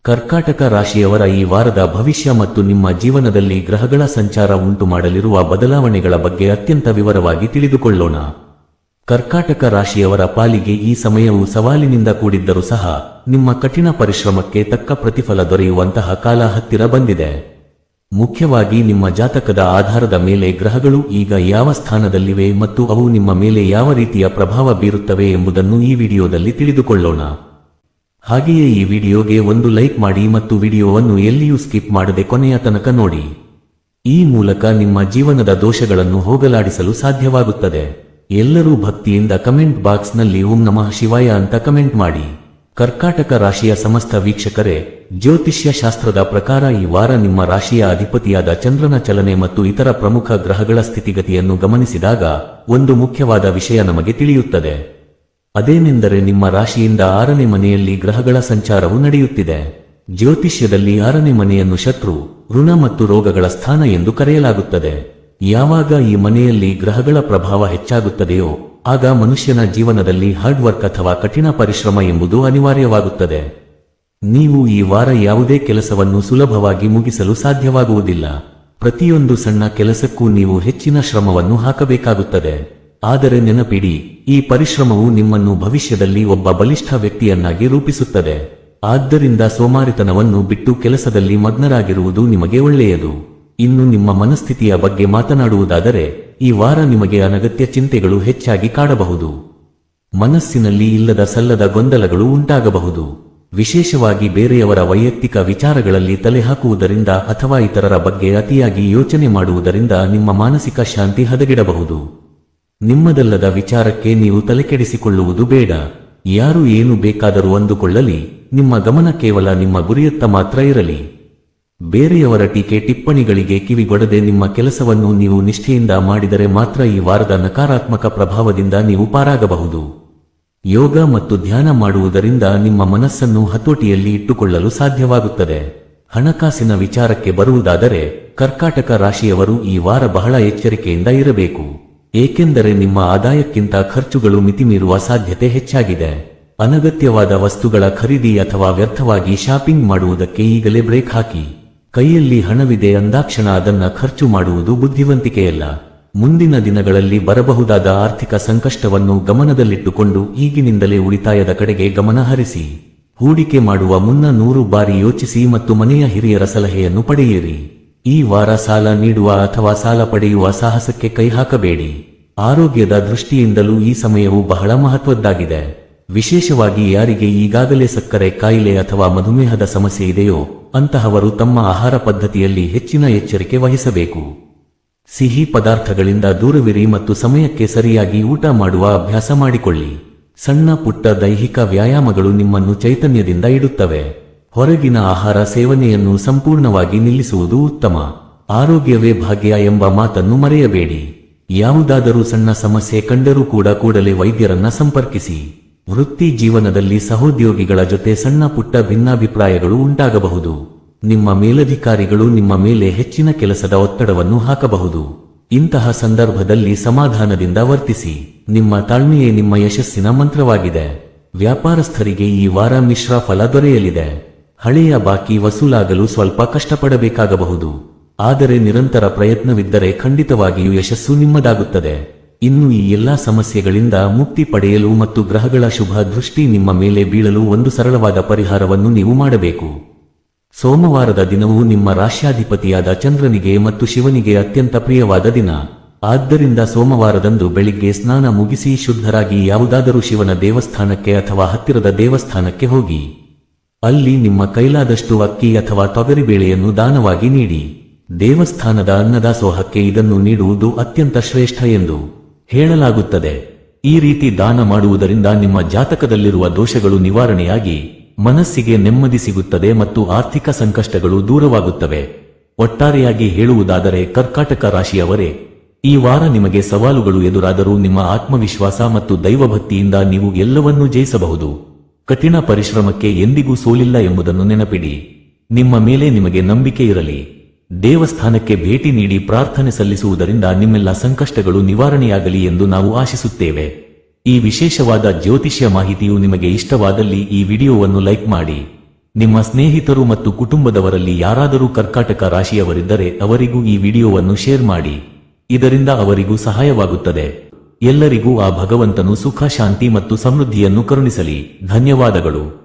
ಕರ್ಕಾಟಕ ರಾಶಿಯವರ ಈ ವಾರದ ಭವಿಷ್ಯ ಮತ್ತು ನಿಮ್ಮ ಜೀವನದಲ್ಲಿ ಗ್ರಹಗಳ ಸಂಚಾರ ಉಂಟು ಮಾಡಲಿರುವ ಬದಲಾವಣೆಗಳ ಬಗ್ಗೆ ಅತ್ಯಂತ ವಿವರವಾಗಿ ತಿಳಿದುಕೊಳ್ಳೋಣ. ಕರ್ಕಾಟಕ ರಾಶಿಯವರ ಪಾಲಿಗೆ ಈ ಸಮಯವು ಸವಾಲಿನಿಂದ ಕೂಡಿದ್ದರೂ ಸಹ ನಿಮ್ಮ ಕಠಿಣ ಪರಿಶ್ರಮಕ್ಕೆ ತಕ್ಕ ಪ್ರತಿಫಲ ದೊರೆಯುವಂತಹ ಕಾಲ ಹತ್ತಿರ ಬಂದಿದೆ. ಮುಖ್ಯವಾಗಿ ನಿಮ್ಮ ಜಾತಕದ ಆಧಾರದ ಮೇಲೆ ಗ್ರಹಗಳು ಈಗ ಯಾವ ಸ್ಥಾನದಲ್ಲಿವೆ ಮತ್ತು ಅವು ನಿಮ್ಮ ಮೇಲೆ ಯಾವ ರೀತಿಯ ಪ್ರಭಾವ ಬೀರುತ್ತವೆ ಎಂಬುದನ್ನು ಈ ವಿಡಿಯೋದಲ್ಲಿ ತಿಳಿದುಕೊಳ್ಳೋಣ. ಹಾಗೆಯೇ ಈ ವಿಡಿಯೋಗೆ ಒಂದು ಲೈಕ್ ಮಾಡಿ ಮತ್ತು ವಿಡಿಯೋವನ್ನು ಎಲ್ಲಿಯೂ ಸ್ಕಿಪ್ ಮಾಡದೆ ಕೊನೆಯ ತನಕ ನೋಡಿ. ಈ ಮೂಲಕ ನಿಮ್ಮ ಜೀವನದ ದೋಷಗಳನ್ನು ಹೋಗಲಾಡಿಸಲು ಸಾಧ್ಯವಾಗುತ್ತದೆ. ಎಲ್ಲರೂ ಭಕ್ತಿಯಿಂದ ಕಮೆಂಟ್ ಬಾಕ್ಸ್ನಲ್ಲಿ ಓಂ ನಮಃ ಶಿವಾಯ ಅಂತ ಕಮೆಂಟ್ ಮಾಡಿ. ಕರ್ಕಾಟಕ ರಾಶಿಯ ಸಮಸ್ತ ವೀಕ್ಷಕರೇ, ಜ್ಯೋತಿಷ್ಯ ಶಾಸ್ತ್ರದ ಪ್ರಕಾರ ಈ ವಾರ ನಿಮ್ಮ ರಾಶಿಯ ಅಧಿಪತಿಯಾದ ಚಂದ್ರನ ಚಲನೆ ಮತ್ತು ಇತರ ಪ್ರಮುಖ ಗ್ರಹಗಳ ಸ್ಥಿತಿಗತಿಯನ್ನು ಗಮನಿಸಿದಾಗ ಒಂದು ಮುಖ್ಯವಾದ ವಿಷಯ ನಮಗೆ ತಿಳಿಯುತ್ತದೆ. ಅದೇನೆಂದರೆ ನಿಮ್ಮ ರಾಶಿಯಿಂದ 6ನೇ ಮನೆಯಲ್ಲಿ ಗ್ರಹಗಳ ಸಂಚಾರವು ನಡೆಯುತ್ತಿದೆ. ಜ್ಯೋತಿಷ್ಯದಲ್ಲಿ 6ನೇ ಮನೆಯನ್ನು ಶತ್ರು, ಋಣ ಮತ್ತು ರೋಗಗಳ ಸ್ಥಾನ ಎಂದು ಕರೆಯಲಾಗುತ್ತದೆ. ಯಾವಾಗ ಈ ಮನೆಯಲ್ಲಿ ಗ್ರಹಗಳ ಪ್ರಭಾವ ಹೆಚ್ಚಾಗುತ್ತದೆಯೋ ಆಗ ಮನುಷ್ಯನ ಜೀವನದಲ್ಲಿ ಹಾರ್ಡ್ ವರ್ಕ್ ಅಥವಾ ಕಠಿಣ ಪರಿಶ್ರಮ ಎಂಬುದು ಅನಿವಾರ್ಯವಾಗುತ್ತದೆ. ನೀವು ಈ ವಾರ ಯಾವುದೇ ಕೆಲಸವನ್ನು ಸುಲಭವಾಗಿ ಮುಗಿಸಲು ಸಾಧ್ಯವಾಗುವುದಿಲ್ಲ. ಪ್ರತಿಯೊಂದು ಸಣ್ಣ ಕೆಲಸಕ್ಕೂ ನೀವು ಹೆಚ್ಚಿನ ಶ್ರಮವನ್ನು ಹಾಕಬೇಕಾಗುತ್ತದೆ. ಆದರೆ ನೆನಪಿಡಿ, ಈ ಪರಿಶ್ರಮವು ನಿಮ್ಮನ್ನು ಭವಿಷ್ಯದಲ್ಲಿ ಒಬ್ಬ ಬಲಿಷ್ಠ ವ್ಯಕ್ತಿಯನ್ನಾಗಿ ರೂಪಿಸುತ್ತದೆ. ಆದ್ದರಿಂದ ಸೋಮಾರಿತನವನ್ನು ಬಿಟ್ಟು ಕೆಲಸದಲ್ಲಿ ಮಗ್ನರಾಗಿರುವುದು ನಿಮಗೆ ಒಳ್ಳೆಯದು. ಇನ್ನು ನಿಮ್ಮ ಮನಸ್ಥಿತಿಯ ಬಗ್ಗೆ ಮಾತನಾಡುವುದಾದರೆ, ಈ ವಾರ ನಿಮಗೆ ಅನಗತ್ಯ ಚಿಂತೆಗಳು ಹೆಚ್ಚಾಗಿ ಕಾಡಬಹುದು. ಮನಸ್ಸಿನಲ್ಲಿ ಇಲ್ಲದ ಸಲ್ಲದ ಗೊಂದಲಗಳು ಉಂಟಾಗಬಹುದು. ವಿಶೇಷವಾಗಿ ಬೇರೆಯವರ ವೈಯಕ್ತಿಕ ವಿಚಾರಗಳಲ್ಲಿ ತಲೆ ಹಾಕುವುದರಿಂದ ಅಥವಾ ಇತರರ ಬಗ್ಗೆ ಅತಿಯಾಗಿ ಯೋಚನೆ ಮಾಡುವುದರಿಂದ ನಿಮ್ಮ ಮಾನಸಿಕ ಶಾಂತಿ ಹದಗೆಡಬಹುದು. ನಿಮ್ಮದಲ್ಲದ ವಿಚಾರಕ್ಕೆ ನೀವು ತಲೆಕೆಡಿಸಿಕೊಳ್ಳುವುದು ಬೇಡ. ಯಾರು ಏನು ಬೇಕಾದರೂ ಅಂದುಕೊಳ್ಳಲಿ, ನಿಮ್ಮ ಗಮನ ಕೇವಲ ನಿಮ್ಮ ಗುರಿಯತ್ತ ಮಾತ್ರ ಇರಲಿ. ಬೇರೆಯವರ ಟೀಕೆ ಟಿಪ್ಪಣಿಗಳಿಗೆ ಕಿವಿಗೊಡದೆ ನಿಮ್ಮ ಕೆಲಸವನ್ನು ನೀವು ನಿಷ್ಠೆಯಿಂದ ಮಾಡಿದರೆ ಮಾತ್ರ ಈ ವಾರದ ನಕಾರಾತ್ಮಕ ಪ್ರಭಾವದಿಂದ ನೀವು ಪಾರಾಗಬಹುದು. ಯೋಗ ಮತ್ತು ಧ್ಯಾನ ಮಾಡುವುದರಿಂದ ನಿಮ್ಮ ಮನಸ್ಸನ್ನು ಹತೋಟಿಯಲ್ಲಿ ಇಟ್ಟುಕೊಳ್ಳಲು ಸಾಧ್ಯವಾಗುತ್ತದೆ. ಹಣಕಾಸಿನ ವಿಚಾರಕ್ಕೆ ಬರುವುದಾದರೆ, ಕರ್ಕಾಟಕ ರಾಶಿಯವರು ಈ ವಾರ ಬಹಳ ಎಚ್ಚರಿಕೆಯಿಂದ ಇರಬೇಕು. ಏಕೆಂದರೆ ನಿಮ್ಮ ಆದಾಯಕ್ಕಿಂತ ಖರ್ಚುಗಳು ಮಿತಿಮೀರುವ ಸಾಧ್ಯತೆ ಹೆಚ್ಚಾಗಿದೆ. ಅನಗತ್ಯವಾದ ವಸ್ತುಗಳ ಖರೀದಿ ಅಥವಾ ವ್ಯರ್ಥವಾಗಿ ಶಾಪಿಂಗ್ ಮಾಡುವುದಕ್ಕೆ ಈಗಲೇ ಬ್ರೇಕ್ ಹಾಕಿ. ಕೈಯಲ್ಲಿ ಹಣವಿದೆ ಅಂದಾಕ್ಷಣ ಅದನ್ನ ಖರ್ಚು ಮಾಡುವುದು ಬುದ್ಧಿವಂತಿಕೆಯಲ್ಲ. ಮುಂದಿನ ದಿನಗಳಲ್ಲಿ ಬರಬಹುದಾದ ಆರ್ಥಿಕ ಸಂಕಷ್ಟವನ್ನು ಗಮನದಲ್ಲಿಟ್ಟುಕೊಂಡು ಈಗಿನಿಂದಲೇ ಉಳಿತಾಯದ ಕಡೆಗೆ ಗಮನ ಹರಿಸಿ. ಹೂಡಿಕೆ ಮಾಡುವ ಮುನ್ನ 100 ಬಾರಿ ಯೋಚಿಸಿ ಮತ್ತು ಮನೆಯ ಹಿರಿಯರ ಸಲಹೆಯನ್ನು ಪಡೆಯಿರಿ. ಈ ವಾರ ಸಾಲ ನೀಡುವ ಅಥವಾ ಸಾಲ ಪಡೆಯುವ ಸಾಹಸಕ್ಕೆ ಕೈ ಹಾಕಬೇಡಿ. ಆರೋಗ್ಯದ ದೃಷ್ಟಿಯಿಂದಲೂ ಈ ಸಮಯವು ಬಹಳ ಮಹತ್ವದ್ದಾಗಿದೆ. ವಿಶೇಷವಾಗಿ ಯಾರಿಗೆ ಈಗಾಗಲೇ ಸಕ್ಕರೆ ಕಾಯಿಲೆ ಅಥವಾ ಮಧುಮೇಹದ ಸಮಸ್ಯೆ ಇದೆಯೋ ಅಂತಹವರು ತಮ್ಮ ಆಹಾರ ಪದ್ಧತಿಯಲ್ಲಿ ಹೆಚ್ಚಿನ ಎಚ್ಚರಿಕೆ ವಹಿಸಬೇಕು. ಸಿಹಿ ಪದಾರ್ಥಗಳಿಂದ ದೂರವಿರಿ ಮತ್ತು ಸಮಯಕ್ಕೆ ಸರಿಯಾಗಿ ಊಟ ಮಾಡುವ ಅಭ್ಯಾಸ ಮಾಡಿಕೊಳ್ಳಿ. ಸಣ್ಣ ಪುಟ್ಟ ದೈಹಿಕ ವ್ಯಾಯಾಮಗಳು ನಿಮ್ಮನ್ನು ಚೈತನ್ಯದಿಂದ ಇಡುತ್ತವೆ. ಹೊರಗಿನ ಆಹಾರ ಸೇವನೆಯನ್ನು ಸಂಪೂರ್ಣವಾಗಿ ನಿಲ್ಲಿಸುವುದು ಉತ್ತಮ. ಆರೋಗ್ಯವೇ ಭಾಗ್ಯ ಎಂಬ ಮಾತನ್ನು ಮರೆಯಬೇಡಿ. ಯಾವುದಾದರೂ ಸಣ್ಣ ಸಮಸ್ಯೆ ಕಂಡರೂ ಕೂಡಲೇ ವೈದ್ಯರನ್ನ ಸಂಪರ್ಕಿಸಿ. ವೃತ್ತಿ ಜೀವನದಲ್ಲಿ ಸಹೋದ್ಯೋಗಿಗಳ ಜೊತೆ ಸಣ್ಣ ಪುಟ್ಟ ಭಿನ್ನಾಭಿಪ್ರಾಯಗಳು ಉಂಟಾಗಬಹುದು. ನಿಮ್ಮ ಮೇಲಧಿಕಾರಿಗಳು ನಿಮ್ಮ ಮೇಲೆ ಹೆಚ್ಚಿನ ಕೆಲಸದ ಒತ್ತಡವನ್ನು ಹಾಕಬಹುದು. ಇಂತಹ ಸಂದರ್ಭದಲ್ಲಿ ಸಮಾಧಾನದಿಂದ ವರ್ತಿಸಿ. ನಿಮ್ಮ ತಾಳ್ಮೆಯೇ ನಿಮ್ಮ ಯಶಸ್ಸಿನ ಮಂತ್ರವಾಗಿದೆ. ವ್ಯಾಪಾರಸ್ಥರಿಗೆ ಈ ವಾರ ಮಿಶ್ರ ಫಲ ದೊರೆಯಲಿದೆ. ಹಳೆಯ ಬಾಕಿ ವಸೂಲಾಗಲು ಸ್ವಲ್ಪ ಕಷ್ಟಪಡಬೇಕಾಗಬಹುದು. ಆದರೆ ನಿರಂತರ ಪ್ರಯತ್ನವಿದ್ದರೆ ಖಂಡಿತವಾಗಿಯೂ ಯಶಸ್ಸು ನಿಮ್ಮದಾಗುತ್ತದೆ. ಇನ್ನು ಈ ಎಲ್ಲಾ ಸಮಸ್ಯೆಗಳಿಂದ ಮುಕ್ತಿ ಪಡೆಯಲು ಮತ್ತು ಗ್ರಹಗಳ ಶುಭ ದೃಷ್ಟಿ ನಿಮ್ಮ ಮೇಲೆ ಬೀಳಲು ಒಂದು ಸರಳವಾದ ಪರಿಹಾರವನ್ನು ನೀವು ಮಾಡಬೇಕು. ಸೋಮವಾರದ ದಿನವು ನಿಮ್ಮ ರಾಶ್ಯಾಧಿಪತಿಯಾದ ಚಂದ್ರನಿಗೆ ಮತ್ತು ಶಿವನಿಗೆ ಅತ್ಯಂತ ಪ್ರಿಯವಾದ ದಿನ. ಆದ್ದರಿಂದ ಸೋಮವಾರದಂದು ಬೆಳಿಗ್ಗೆ ಸ್ನಾನ ಮುಗಿಸಿ ಶುದ್ಧರಾಗಿ ಯಾವುದಾದರೂ ಶಿವನ ದೇವಸ್ಥಾನಕ್ಕೆ ಅಥವಾ ಹತ್ತಿರದ ದೇವಸ್ಥಾನಕ್ಕೆ ಹೋಗಿ ಅಲ್ಲಿ ನಿಮ್ಮ ಕೈಲಾದಷ್ಟು ಅಕ್ಕಿ ಅಥವಾ ತೊಗರಿಬೇಳೆಯನ್ನು ದಾನವಾಗಿ ನೀಡಿ. ದೇವಸ್ಥಾನದ ಅನ್ನದಾಸೋಹಕ್ಕೆ ಇದನ್ನು ನೀಡುವುದು ಅತ್ಯಂತ ಶ್ರೇಷ್ಠ ಎಂದು ಹೇಳಲಾಗುತ್ತದೆ. ಈ ರೀತಿ ದಾನ ಮಾಡುವುದರಿಂದ ನಿಮ್ಮ ಜಾತಕದಲ್ಲಿರುವ ದೋಷಗಳು ನಿವಾರಣೆಯಾಗಿ ಮನಸ್ಸಿಗೆ ನೆಮ್ಮದಿ ಸಿಗುತ್ತದೆ ಮತ್ತು ಆರ್ಥಿಕ ಸಂಕಷ್ಟಗಳು ದೂರವಾಗುತ್ತವೆ. ಒಟ್ಟಾರೆಯಾಗಿ ಹೇಳುವುದಾದರೆ ಕರ್ಕಾಟಕ ರಾಶಿಯವರೇ, ಈ ವಾರ ನಿಮಗೆ ಸವಾಲುಗಳು ಎದುರಾದರೂ ನಿಮ್ಮ ಆತ್ಮವಿಶ್ವಾಸ ಮತ್ತು ದೈವಭಕ್ತಿಯಿಂದ ನೀವು ಎಲ್ಲವನ್ನೂ ಜಯಿಸಬಹುದು. ಕಠಿಣ ಪರಿಶ್ರಮಕ್ಕೆ ಎಂದಿಗೂ ಸೋಲಿಲ್ಲ ಎಂಬುದನ್ನು ನೆನಪಿಡಿ. ನಿಮ್ಮ ಮೇಲೆ ನಿಮಗೆ ನಂಬಿಕೆ ಇರಲಿ. ದೇವಸ್ಥಾನಕ್ಕೆ ಭೇಟಿ ನೀಡಿ ಪ್ರಾರ್ಥನೆ ಸಲ್ಲಿಸುವುದರಿಂದ ನಿಮ್ಮೆಲ್ಲ ಸಂಕಷ್ಟಗಳು ನಿವಾರಣೆಯಾಗಲಿ ಎಂದು ನಾವು ಆಶಿಸುತ್ತೇವೆ. ಈ ವಿಶೇಷವಾದ ಜ್ಯೋತಿಷ್ಯ ಮಾಹಿತಿಯು ನಿಮಗೆ ಇಷ್ಟವಾದಲ್ಲಿ ಈ ವಿಡಿಯೋವನ್ನು ಲೈಕ್ ಮಾಡಿ. ನಿಮ್ಮ ಸ್ನೇಹಿತರು ಮತ್ತು ಕುಟುಂಬದವರಲ್ಲಿ ಯಾರಾದರೂ ಕರ್ಕಾಟಕ ರಾಶಿಯವರಿದ್ದರೆ ಅವರಿಗೂ ಈ ವಿಡಿಯೋವನ್ನು ಶೇರ್ ಮಾಡಿ. ಇದರಿಂದ ಅವರಿಗೂ ಸಹಾಯವಾಗುತ್ತದೆ. ಎಲ್ಲರಿಗೂ ಆ ಭಗವಂತನು ಸುಖ, ಶಾಂತಿ ಮತ್ತು ಸಮೃದ್ಧಿಯನ್ನು ಕರುಣಿಸಲಿ. ಧನ್ಯವಾದಗಳು.